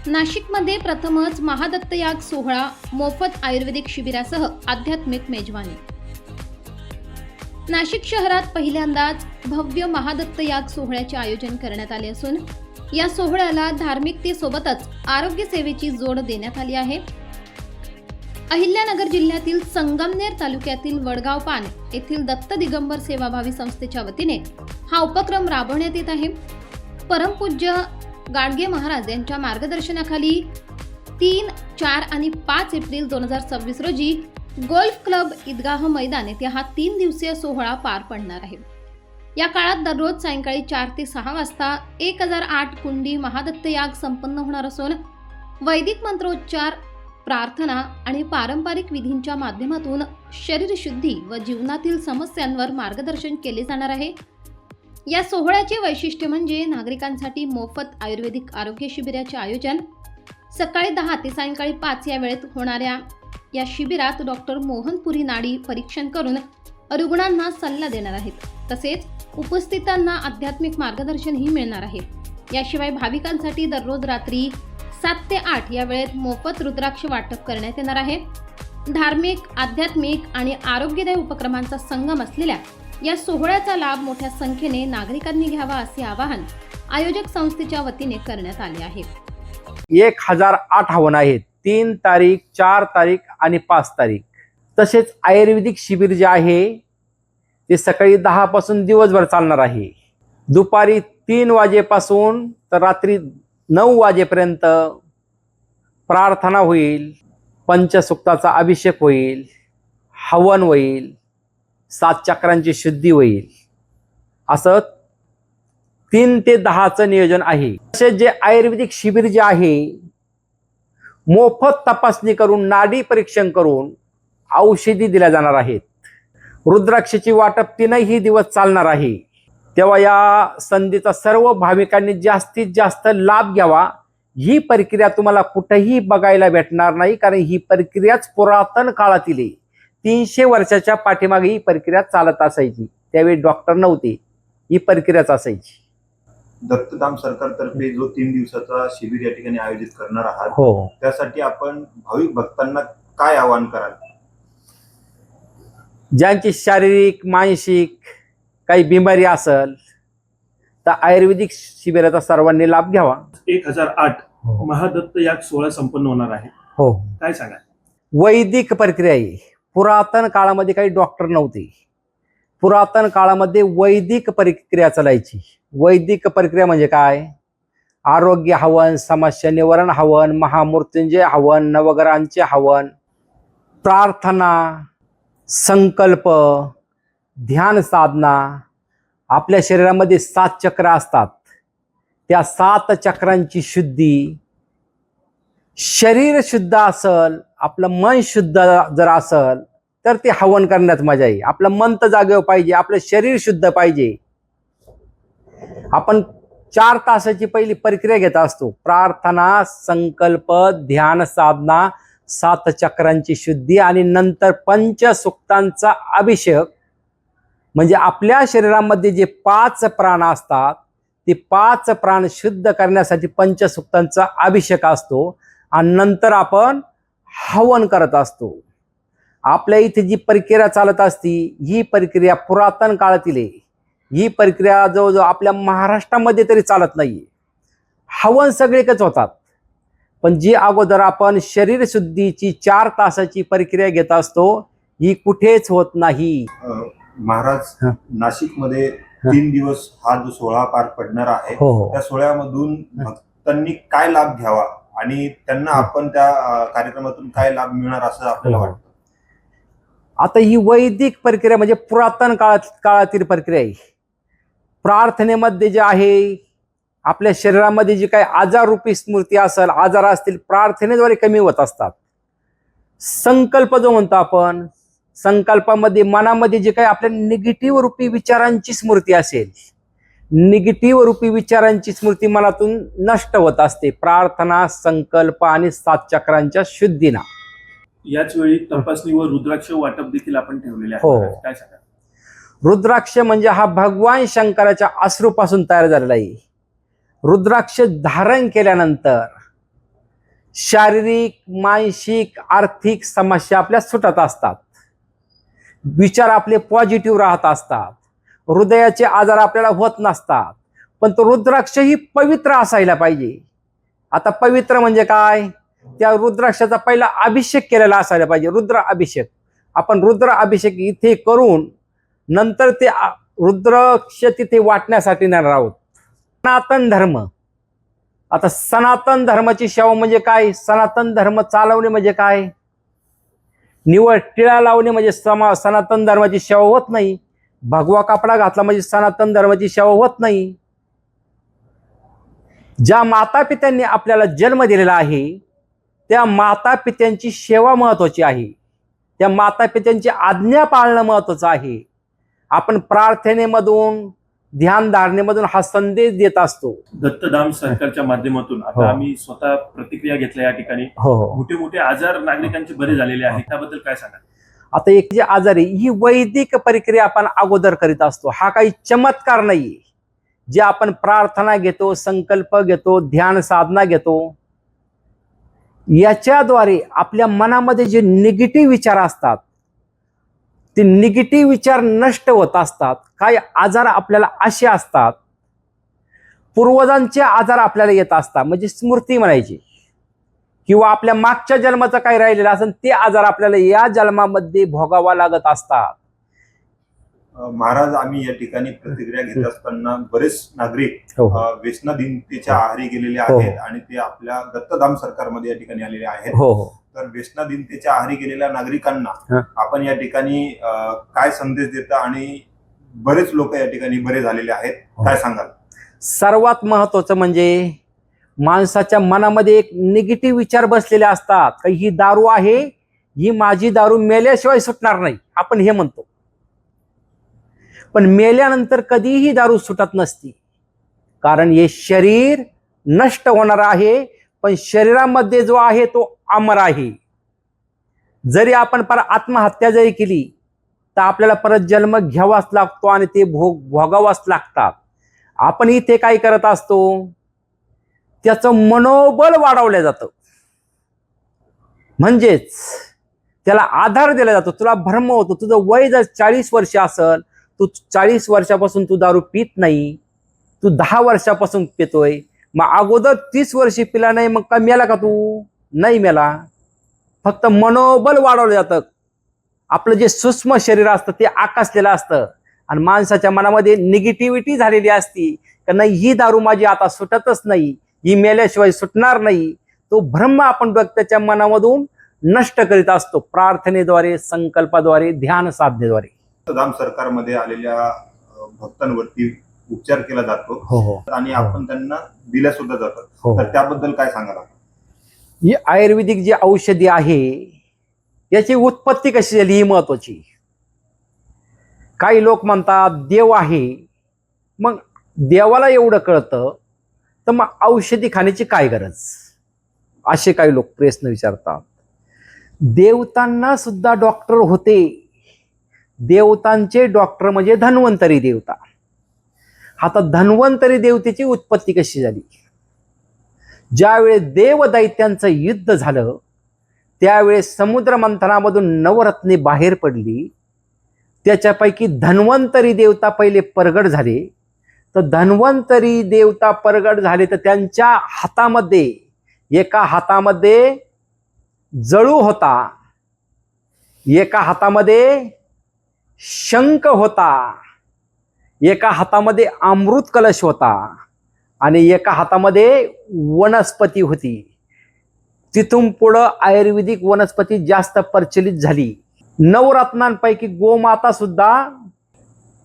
नाशिकमध्ये प्रथमच महादत्तयाग सोहळा मोफत आयुर्वेदिक शिबिरासह आध्यात्मिक मेजवानी। नाशिक शहरात पहिल्यांदाच भव्य महादत्तयाग सोहळ्याचे आयोजन करण्यात आले असून या सोहळ्याला धार्मिकतेसोबतच आरोग्य सेवेची जोड देण्यात आली आहे। अहिल्यानगर जिल्ह्यातील संगमनेर तालुक्यातील वडगाव पान येथील दत्त दिगंबर सेवाभावी संस्थेच्या वतीने हा उपक्रम राबवण्यात येत आहे। परमपूज्य गाडगे महाराज यांच्या मार्गदर्शनाखाली 3, 4 आणि 5 एप्रिल 2026 रोजी गोल्फ क्लब ईदगाह मैदान येथे हा 3 दिवसीय सोहळा पार पडणार आहे। या काळात दररोज सायंकाळी 4 ते 6 वाजता 1008 कुंडी महादत्तयाग संपन्न होणार असून वैदिक मंत्रोच्चार, प्रार्थना आणि पारंपरिक विधींच्या माध्यमातून शरीरशुद्धी व जीवनातील समस्यांवर मार्गदर्शन केले जाणार आहे। या सोहळ्याचे वैशिष्ट्य म्हणजे नागरिकांसाठी मोफत आयुर्वेदिक आरोग्य शिबिराचे आयोजन। सकाळी 10 ते सायंकाळी 5 या वेळेत होणाऱ्या या शिबिरात डॉक्टर मोहनपुरी नाडी परीक्षण करून रुग्णांना सल्ला देणार आहेत। तसेच उपस्थितांना आध्यात्मिक मार्गदर्शनही मिळणार आहे। याशिवाय भाविकांसाठी दररोज रात्री 7 ते 8 या वेळेत मोफत रुद्राक्ष वाटप करण्यात येणार आहे। धार्मिक, आध्यात्मिक आणि आरोग्यदायी उपक्रमांचा संगम असलेल्या या सोहळ्याचा लाभ मोठ्या संख्येने नागरिकांनी घ्यावा असे आवाहन आयोजक संस्थेच्या वतीने करण्यात आले आहे। 1008 हवन आहेत, 3 तारीख, 4 तारीख आणि 5 तारीख। तसेच आयुर्वेदिक शिबिर जे आहे ते सकाळी 10 पासून दिवसभर चालणार आहे। दुपारी 3 वाजेपासून तर रात्री 9 वाजेपर्यंत प्रार्थना होईल, पंचसुक्ताचा अभिषेक होईल, हवन होईल, 7 चक्रांची शुद्धी होईल। असं 3 ते 10चं नियोजन आहे। तसेच जे आयुर्वेदिक शिबिर जे आहे मोफत तपासणी करून, नाडी परीक्षण करून औषधी दिल्या जाणार आहेत। रुद्राक्षाची वाटप 3ही दिवस चालणार आहे। तेव्हा या संधीचा सर्व भाविकांनी जास्तीत जास्त लाभ घ्यावा। ही प्रक्रिया तुम्हाला कुठेही बघायला भेटणार नाही, कारण ही प्रक्रियाच पुरातन काळातील आहे। 300 वर्षाच्या पाठीमागे ही प्रक्रिया चालत असायची। त्यावेळी डॉक्टर नव्हते, ही प्रक्रियाच असायची। दत्तधाम सरकारतर्फे जो 3 दिवसाचा शिबिर या ठिकाणी आयोजित करणार आहात, हो, त्यासाठी आपण भाविक भक्तांना काय आवाहन कराल? ज्यांची शारीरिक, मानसिक काही बिमारी असेल तर आयुर्वेदिक शिबिराचा सर्वांनी लाभ घ्यावा। 1008 महादत्तयाग सोहळा संपन्न होणार आहे। हो, काय सांगा? वैदिक प्रक्रिया आहे। पुरातन काळामध्ये काही डॉक्टर नव्हते। पुरातन काळामध्ये वैदिक प्रक्रिया चालायची। वैदिक प्रक्रिया म्हणजे काय? आरोग्य हवन, समस्या निवारण हवन, महामृत्युंजय हवन, नवग्रहांचे हवन, प्रार्थना, संकल्प, ध्यान साधना। आपल्या शरीरामध्ये 7 चक्र असतात। त्या 7 चक्रांची शुद्धी, शरीर शुद्ध असल, आपलं मन शुद्ध जर असल तर ते हवन करण्यात मजा आहे। आपलं मन तर जागेवर पाहिजे, आपलं शरीर शुद्ध पाहिजे। आपण 4 तासाची पहिली प्रक्रिया घेत असतो। प्रार्थना, संकल्प, ध्यान साधना, 7 चक्रांची शुद्धी आणि नंतर पंचसुक्तांचा अभिषेक। म्हणजे आपल्या शरीरामध्ये जे 5 प्राण असतात ते 5 प्राण शुद्ध करण्यासाठी पंचसुक्तांचा अभिषेक असतो आणि नंतर आपण हवन करत असतो। आपल्या इथे जी प्रक्रिया चालत असती ही प्रक्रिया पुरातन काळातील आहे। ही प्रक्रिया जवळजवळ आपल्या महाराष्ट्रामध्ये तरी चालत नाहीये। हवन सगळीकच होतात, पण जी अगोदर आपण शरीर शुद्धीची 4 तासाची प्रक्रिया घेत असतो ही कुठेच होत नाही। महाराज, नाशिकमध्ये 3 दिवस हा जो सोहळा पार पडणार आहे, हो, त्या सोहळ्यामधून भक्तांनी काय लाभ घ्यावा आणि त्यांना आपण त्या कार्यक्रमातून काय लाभ मिळणार असं आपल्याला वाटतं? आता ही वैदिक प्रक्रिया म्हणजे पुरातन काळातील प्रक्रिया आहे। प्रार्थनेमध्ये जे आहे आपल्या शरीरामध्ये जी काही आजाररूपी स्मृती असेल, आजार असतील, प्रार्थनेद्वारे कमी होत असतात। संकल्प जो म्हणतो आपण, संकल्पामध्ये मनामध्ये जे काही आपल्या निगेटिव्ह रूपी विचारांची स्मृती असेल, निगेटिव्ह रूपी विचारांची स्मृती मनातून नष्ट होत असते प्रार्थना, संकल्प आणि 7 चक्रांच्या शुद्धीना। याच वेळी तपासणी व रुद्राक्ष वाटप देखील आपण ठेवलेले आहे। हो, काय सांगा? रुद्राक्ष म्हणजे हा भगवान शंकराच्या अश्रूपासून तयार झालेला आहे। रुद्राक्ष धारण केल्यानंतर शारीरिक, मानसिक, आर्थिक समस्या आपल्या सुटत असतात. विचार आपले पॉझिटिव्ह राहत असतात. हृदयाचे आजार आपल्याला होत नसतात. पण तो रुद्राक्ष ही पवित्र असायला पाहिजे. आता पवित्र म्हणजे काय? त्या रुद्राक्षाचा पहिला अभिषेक केलेला असायला पाहिजे. रुद्र अभिषेक. आपण रुद्र अभिषेक इथे करून नंतर ते रुद्राक्ष तिथे वाटण्यासाठी येणार आहोत. सनातन धर्म. आता सनातन धर्माची सेवा म्हणजे काय? सनातन धर्म चालवणे म्हणजे काय? निवड टिळा लावणे म्हणजे सनातन धर्माची सेवा होत नाही. भगवा कपडा घातला म्हणजे सनातन धर्माची सेवा होत नाही. ज्या माता पित्यांनी आपल्याला जन्म दिलेला आहे त्या माता पित्यांची सेवा महत्वाची आहे. त्या माता पित्यांची आज्ञा पाळणं महत्वाचं आहे. आपण प्रार्थनेमधून, ध्यान धारणेमधून हा संदेश देत असतो. दत्तधाम सरकारच्या माध्यमातून हो. आता आम्ही स्वतः प्रतिक्रिया घेतल्या या ठिकाणी. हो. मोठे मोठे आजार नागरिकांचे बरे झालेले आहेत, त्याबद्दल काय सांगा? आता एक जे आजारी ही वैदिक प्रक्रिया आपण अगोदर करीत असतो. हा काही चमत्कार नाही. जे आपण प्रार्थना घेतो, संकल्प घेतो, ध्यान साधना घेतो, याच्याद्वारे आपल्या मनामध्ये जे निगेटिव्ह विचार असतात ते निगेटिव्ह विचार नष्ट होत असतात. काही आजार आपल्याला असे असतात, पूर्वजांचे आजार आपल्याला येत असतात, म्हणजे स्मृती म्हणायची, किंवा आपल्या मागच्या जन्माचं काही राहिलेलं असेल ते आजार आपल्याला या जन्मामध्ये भोगावा लागत असतात. महाराज, आम्ही या ठिकाणी प्रतिक्रिया घेत असताना बरेच नागरिक व्यसनाधीनतेच्या आहारी गेलेले आहेत आणि ते आपल्या दत्तधाम सरकारमध्ये या ठिकाणी आलेले आहेत. तर व्यसनाधीनतेच्या आहारी गेलेल्या नागरिकांना आपण या ठिकाणी काय संदेश देता? आणि बरेच लोक या ठिकाणी बरे झालेले आहेत, काय सांगाल? सर्वात महत्वाचं म्हणजे माणसाच्या मनामध्ये एक निगेटिव्ह विचार बसलेले असतात. काही ही दारू आहे, ही माझी दारू मेल्याशिवाय सुटणार नाही, आपण हे म्हणतो. पण मेल्यानंतर कधीही दारू सुटत नसती. कारण हे शरीर नष्ट होणार आहे, पण शरीरामध्ये जो आहे तो अमर आहे. जरी आपण पर आत्महत्या जरी केली तर आपल्याला परत जन्म घ्यावाच लागतो आणि ते भोगावाच लागतात. आपण इथे काय करत असतो? त्याचं मनोबल वाढवलं जातं, म्हणजेच त्याला आधार दिला जातो. तुला भ्रम होतो, तुझं वय जर 40 वर्ष असेल, तू 40 वर्षापासून तू दारू पित नाही, तू 10 वर्षापासून पितोय, मग अगोदर 30 वर्षी पिला नाही, मग का मेला का तू? नाही मेला. फक्त मनोबल वाढवलं जातं. आपलं जे सूक्ष्म शरीर असतं ते आकासलेलं असतं आणि माणसाच्या मनामध्ये निगेटिव्हिटी झालेली असती की नाही, ही दारू माझी आता सुटतच नाही, ही मेल्याशिवाय सुटणार नाही. तो भ्रम आपण त्याच्या मनामधून नष्ट करीत असतो प्रार्थनेद्वारे, संकल्पाद्वारे, ध्यान साधनेद्वारे. दत्तधाम सरकारमध्ये आलेल्या भक्तांवरती उपचार केला जातो आणि आपण त्यांना दिल्या सुद्धा जातात. तर त्याबद्दल काय सांगाल? ही आयुर्वेदिक जी औषधी आहे याची उत्पत्ती कशी झाली ही महत्वाची. काही लोक म्हणतात देव आहे, मग देवाला एवढं कळतं तर मग औषधी खाण्याची काय गरज, असे काही लोक प्रश्न विचारतात. देवतांना सुद्धा डॉक्टर होते. देवतांचे डॉक्टर म्हणजे धन्वंतरी देवता. आता धन्वंतरी देवतेची उत्पत्ती कशी झाली? ज्यावेळेस देवदैत्यांचं युद्ध झालं त्यावेळेस समुद्र मंथनामधून नवरत्ने बाहेर पडली. त्याच्यापैकी धन्वंतरी देवता पहिले प्रगट झाले. तर धन्वंतरी देवता प्रगट झाले तर त्यांच्या हातामध्ये, एका हातामध्ये जळू होता, एका हातामध्ये शंख होता, एका हातामध्ये अमृत कलश होता आणि एका हातामध्ये वनस्पती होती. तिथून पुढं आयुर्वेदिक वनस्पती जास्त प्रचलित झाली. नवरत्नांपैकी गोमाता सुद्धा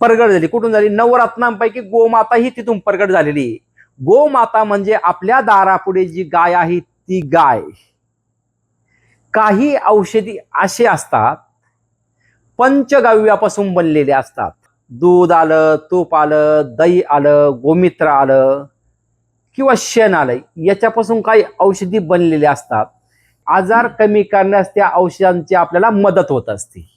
प्रगट झाली. कुठून झाली? नवरत्नांपैकी गोमाता ही तिथून प्रगट झालेली. गोमाता म्हणजे आपल्या दारापुढे जी गाय आहे ती गाय. काही औषधी असे असतात पंचगव्यापासून बनलेले असतात. दूध आलं, तूप आलं, दही आलं, गोमित्र आलं किंवा शेण आलं, याच्यापासून काही औषधी बनलेले असतात. आजार कमी करण्यास त्या औषधांची आपल्याला मदत होत असते.